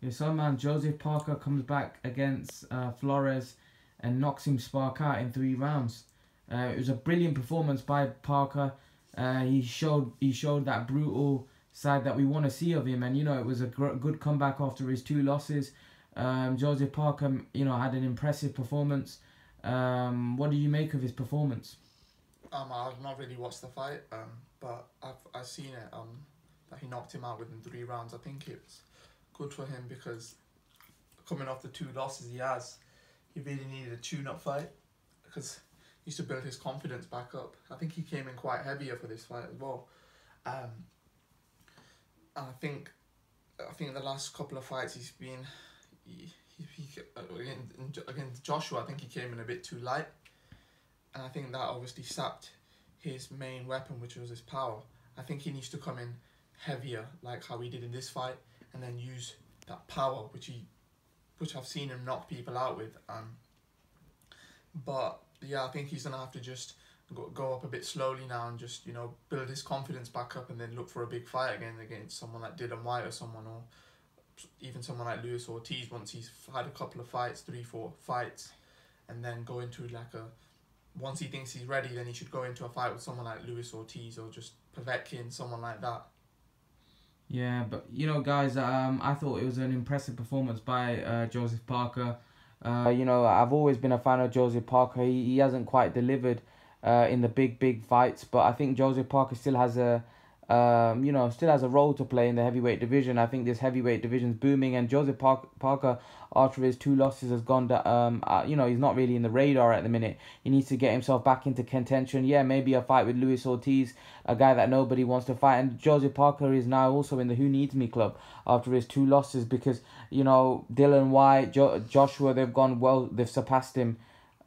Yeah, so man, Joseph Parker comes back against Flores and knocks him spark out in 3 rounds. It was a brilliant performance by Parker. He showed that brutal side that we want to see of him, and it was a good comeback after his 2 losses. Joseph Parker, had an impressive performance. What do you make of his performance? I've not really watched the fight, but I've seen it. That he knocked him out within 3 rounds. I think it's good for him because coming off the 2 losses he really needed a tune-up fight because he used to build his confidence back up. I think he came in quite heavier for this fight as well. And I think the last couple of fights he's been against Joshua, I think he came in a bit too light, and I think that obviously sapped his main weapon, which was his power. I think he needs to come in heavier, like how he did in this fight, and then use that power, which I've seen him knock people out with. But yeah, I think he's gonna have to just go up a bit slowly now and just build his confidence back up, and then look for a big fight again against someone like Dylan White or even someone like Luis Ortiz once he's had a couple of fights, 3-4 fights, and then go into once he thinks he's ready, then he should go into a fight with someone like Luis Ortiz or just Povetkin, someone like that. Yeah, but guys, I thought it was an impressive performance by Joseph Parker. I've always been a fan of Joseph Parker. He hasn't quite delivered in the big fights, but I think Joseph Parker still has a role to play in the heavyweight division. I think this heavyweight division's booming, and Joseph Parker, after his 2 losses, has gone down. He's not really in the radar at the minute. He needs to get himself back into contention. Yeah, maybe a fight with Luis Ortiz, a guy that nobody wants to fight. And Joseph Parker is now also in the Who Needs Me club after his 2 losses because Dylan White, Joshua, they've surpassed him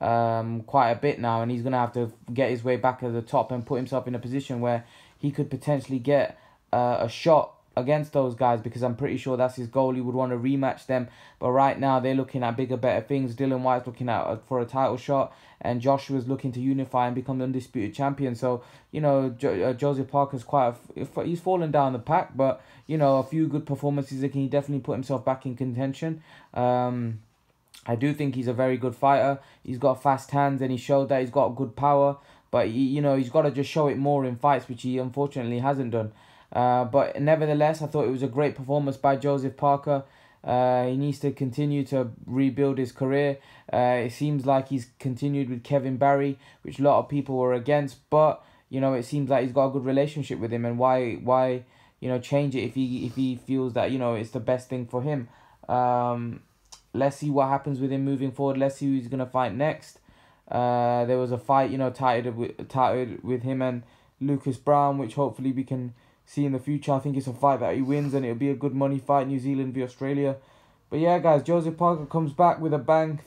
quite a bit now, and he's gonna have to get his way back at the top and put himself in a position where he could potentially get a shot against those guys, because I'm pretty sure that's his goal. He would want to rematch them, but right now they're looking at bigger, better things. Dylan White's looking at for a title shot, and Joshua's looking to unify and become the undisputed champion. So Joseph Parker's he's fallen down the pack, but a few good performances, he can definitely put himself back in contention. I do think he's a very good fighter. He's got fast hands, and he showed that he's got good power. But he's got to just show it more in fights, which he unfortunately hasn't done. But nevertheless, I thought it was a great performance by Joseph Parker. He needs to continue to rebuild his career. It seems like he's continued with Kevin Barry, which a lot of people were against. But it seems like he's got a good relationship with him, and why change it if he feels that it's the best thing for him. Let's see what happens with him moving forward. Let's see who he's gonna fight next. There was a fight, tied with him and Lucas Brown, which hopefully we can see in the future. I think it's a fight that he wins, and it'll be a good money fight, New Zealand v Australia. But yeah, guys, Joseph Parker comes back with a bang.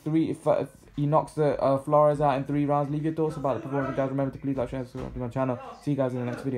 He knocks the Flores out in 3 rounds. Leave your thoughts about the performance, guys. Remember to please like, share, and subscribe to my channel. See you guys in the next video.